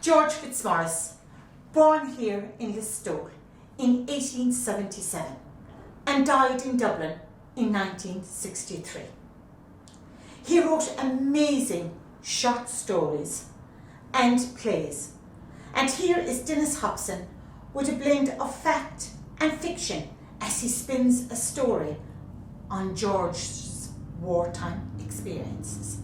George Fitzmaurice, born here in Listowel in 1877 and died in Dublin in 1963. He wrote amazing short stories and plays, and here is Denis Hobson with a blend of fact and fiction as he spins a story on George's wartime experiences.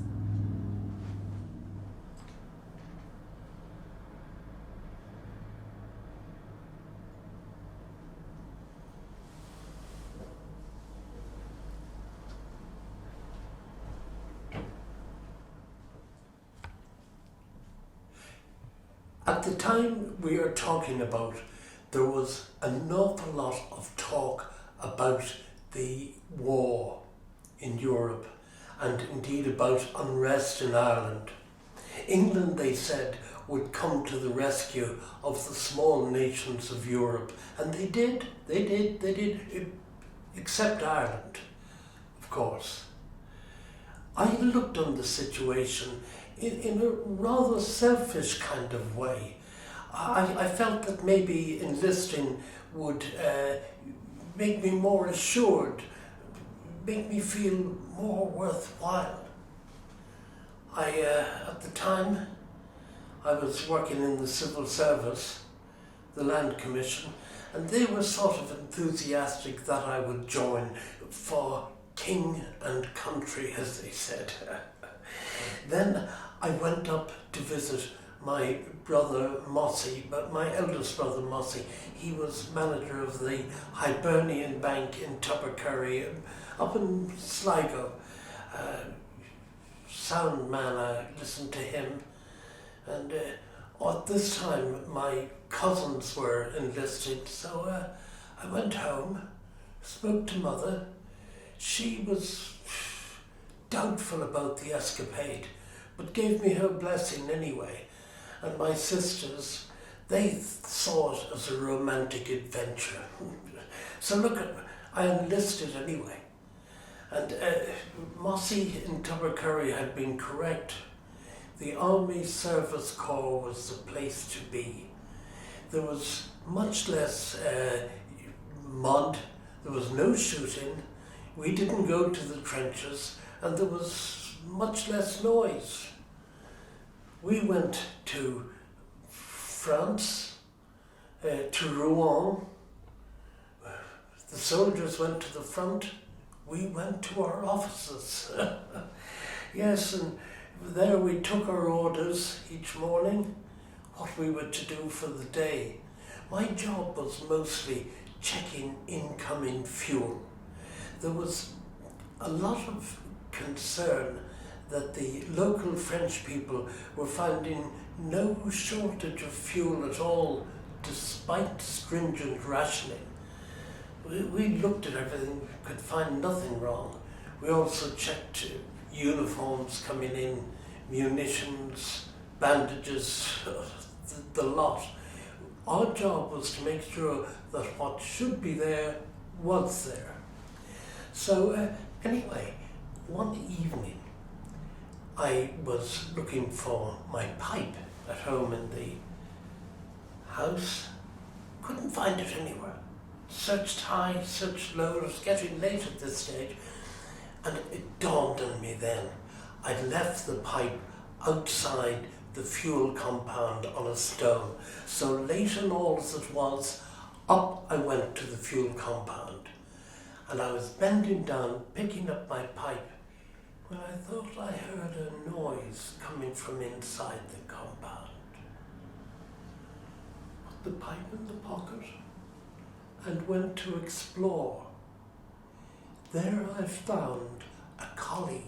At the time we are talking about, there was an awful lot of talk about the war in Europe and indeed about unrest in Ireland. England, they said, would come to the rescue of the small nations of Europe, and they did, except Ireland, of course. I looked on the situation in a rather selfish kind of way. I felt that maybe enlisting would make me more assured, make me feel more worthwhile. At the time, I was working in the civil service, the Land Commission, and they were sort of enthusiastic that I would join for king and country, as they said. Then I went up to visit my brother Mossy, but my eldest brother Mossy. He was manager of the Hibernian Bank in Kerry, up in Sligo. Sound man, I listened to him. And at this time my cousins were enlisted, so I went home, spoke to Mother. She was doubtful about the escapade, but gave me her blessing anyway. And my sisters, they saw it as a romantic adventure. So look, I enlisted anyway. And Mossy in Kerry had been correct. The Army Service Corps was the place to be. There was much less mud, there was no shooting, we didn't go to the trenches, and there was much less noise. We went to France, to Rouen. The soldiers went to the front, we went to our offices. Yes, and there we took our orders each morning, what we were to do for the day. My job was mostly checking incoming fuel. There was a lot of concern that the local French people were finding no shortage of fuel at all, despite stringent rationing. We looked at everything, could find nothing wrong. We also checked uniforms coming in, munitions, bandages, the lot. Our job was to make sure that what should be there was there. So anyway, one evening I was looking for my pipe at home in the house, couldn't find it anywhere. Searched high, searched low, it was getting late at this stage, and it dawned on me then, I'd left the pipe outside the fuel compound on a stone. So late and all as it was, up I went to the fuel compound. And I was bending down, picking up my pipe, when I thought I heard a noise coming from inside the compound. Put the pipe in the pocket and went to explore. There I found a colleague,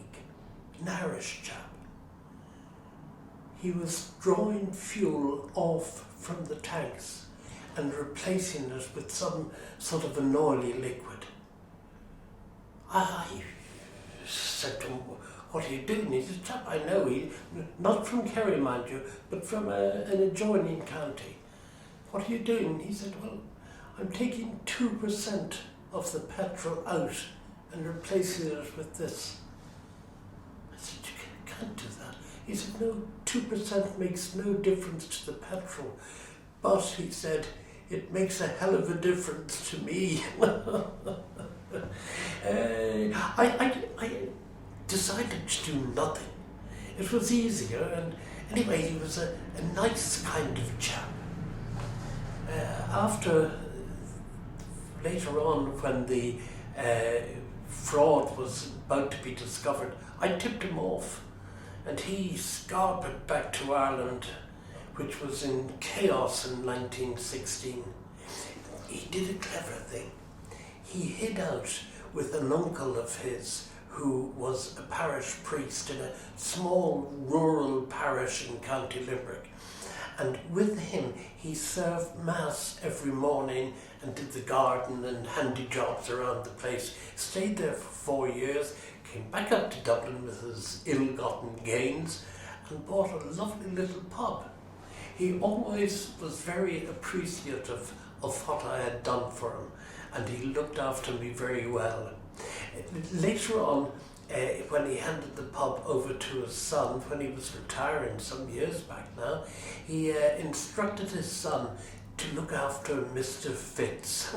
an Irish chap. He was drawing fuel off from the tanks and replacing it with some sort of an oily liquid. I said to him, "What are you doing?" He's a chap I know, not from Kerry, mind you, but from an adjoining county. "What are you doing?" He said, "Well, I'm taking 2% of the petrol out and replacing it with this." I said, "You can't do that. He said, no, 2% makes no difference to the petrol. But, he said, it makes a hell of a difference to me. I decided to do nothing. It was easier, and anyway, he was a nice kind of chap. Later on, when the fraud was about to be discovered, I tipped him off, and he scarpered back to Ireland, which was in chaos in 1916. He did a clever thing. He hid out with an uncle of his who was a parish priest in a small rural parish in County Limerick. And with him, he served Mass every morning and did the garden and handy jobs around the place. Stayed there for 4 years, came back up to Dublin with his ill-gotten gains and bought a lovely little pub. He always was very appreciative of what I had done for him, and he looked after me very well. Later on, when he handed the pub over to his son, when he was retiring some years back now, he instructed his son to look after Mr. Fitz.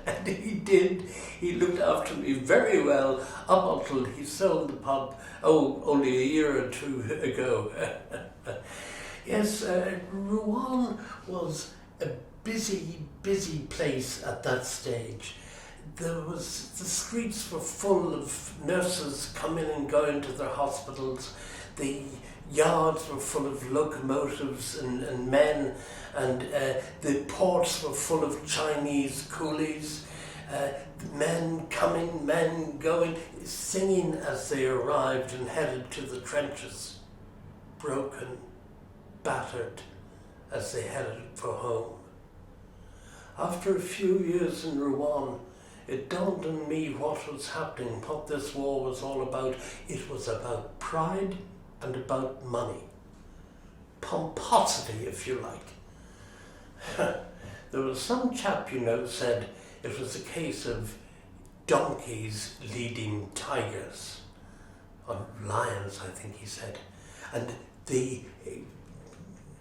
And he did. He looked after me very well up until he sold the pub, only a year or two ago. Yes, Rouen was a busy place at that stage. The streets were full of nurses coming and going to their hospitals. The yards were full of locomotives and men, and the ports were full of Chinese coolies. Men coming, men going, singing as they arrived and headed to the trenches, broken, battered as they headed for home. After a few years in Rouen, it dawned on me what was happening, what this war was all about. It was about pride and about money. Pomposity, if you like. There was some chap, said it was a case of donkeys leading tigers, or lions, I think he said. And the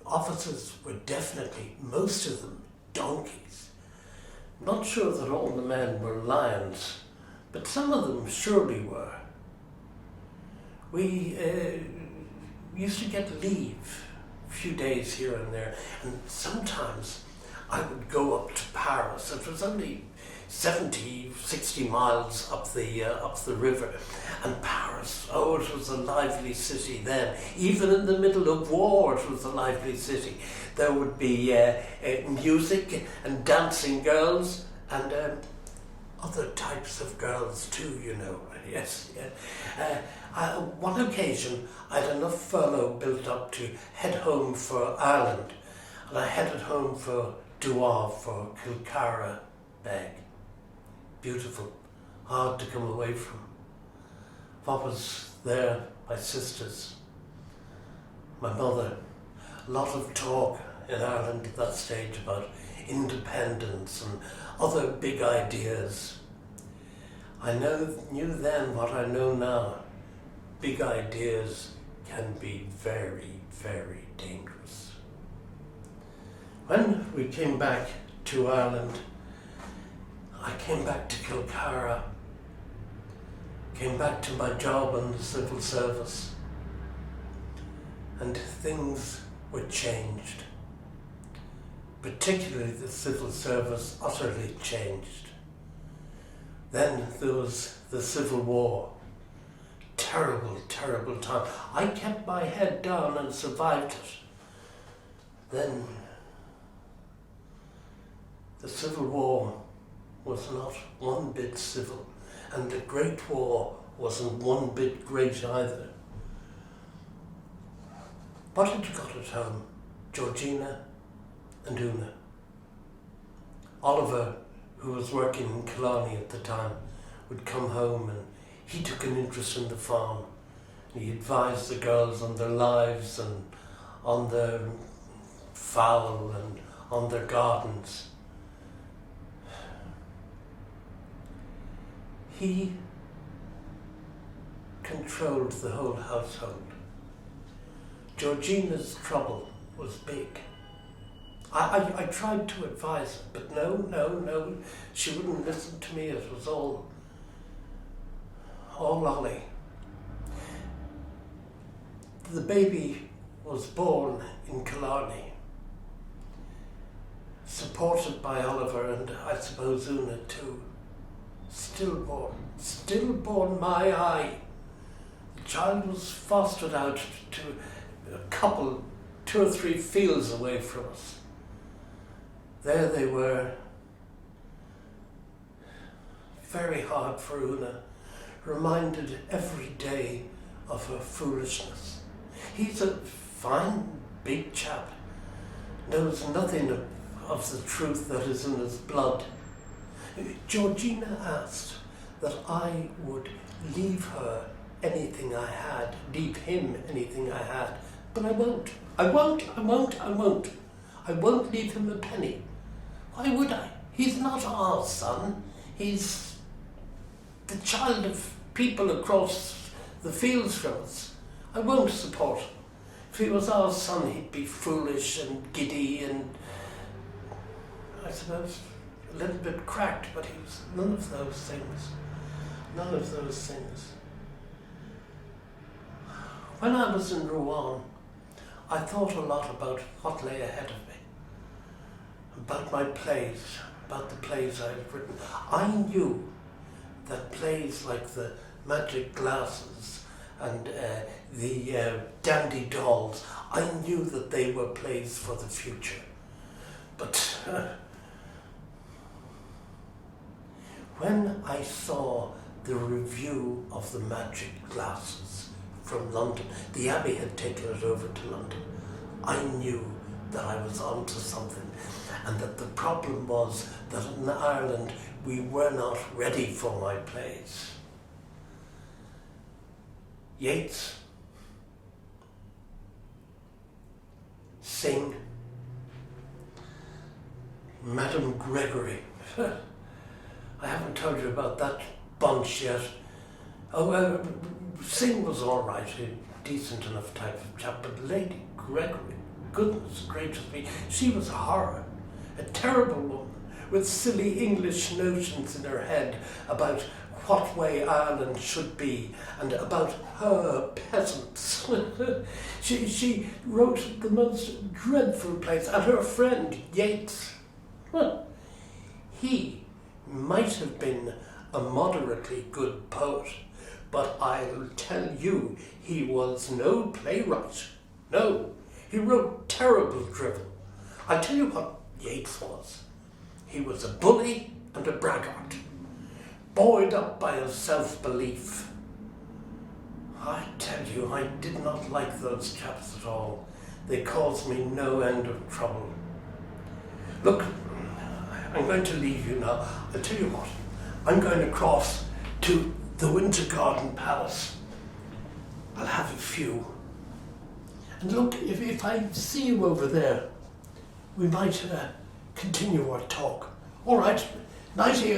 officers were definitely, most of them, donkeys. Not sure that all the men were lions, but some of them surely were. We used to get leave a few days here and there, and sometimes I would go up to Paris. It was only 70, 60 miles up the river. And Paris, it was a lively city then. Even in the middle of war, it was a lively city. There would be music and dancing girls and other types of girls too, Yes. One occasion, I had enough furlough built up to head home for Ireland, and I headed home for Duagh, for Kilcara Beg. Beautiful, hard to come away from. What was there? My sisters, my mother. A lot of talk in Ireland at that stage about independence and other big ideas. I knew then what I know now. Big ideas can be very, very dangerous. When we came back to Ireland, I came back to Kilcara, came back to my job in the civil service, and things were changed. Particularly the civil service utterly changed. Then there was the Civil War. Terrible, terrible time. I kept my head down and survived it. Then the Civil War was not one bit civil, and the Great War wasn't one bit great either. What had you got at home? Georgina and Una. Oliver, who was working in Killarney at the time, would come home, and he took an interest in the farm. He advised the girls on their lives and on their fowl and on their gardens. He controlled the whole household. Georgina's trouble was big. I tried to advise her, but no, she wouldn't listen to me. It was all lolly. The baby was born in Killarney, supported by Oliver and I suppose Una too. Stillborn, my eye. The child was fostered out to a couple, 2 or 3 fields away from us. There they were, very hard for Una, reminded every day of her foolishness. He's a fine, big chap, knows nothing of the truth that is in his blood. Georgina asked that I would leave her anything I had, leave him anything I had, but I won't. I won't leave him a penny. Why would I? He's not our son. He's the child of people across the fields from us. I won't support him. If he was our son, he'd be foolish and giddy and, I suppose, a little bit cracked, but he was none of those things. None of those things. When I was in Rouen, I thought a lot about what lay ahead of me, about my plays, about the plays I had written. I knew that plays like The Magic Glasses and the Dandy Dolls, I knew that they were plays for the future. But when I saw the review of The Magic Glasses from London, the Abbey had taken it over to London, I knew that I was onto something, and that the problem was that in Ireland we were not ready for my plays. Yeats, Synge, Madame Gregory. I haven't told you about that bunch yet. Synge was all right, a decent enough type of chap, but Lady Gregory, goodness gracious me, she was a horror, a terrible woman with silly English notions in her head about what way Ireland should be and about her peasants. She wrote the most dreadful plays, and her friend Yeats, well, he might have been a moderately good poet, but I'll tell you, he was no playwright. No, he wrote terrible drivel. I'll tell you what Yeats was. He was a bully and a braggart, buoyed up by his self-belief. I tell you, I did not like those chaps at all. They caused me no end of trouble. Look, I'm going to leave you now. I'll tell you what, I'm going to cross to the Winter Garden Palace. I'll have a few. And look, if I see you over there, we might continue our talk. All right, nighty,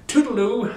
toodaloo.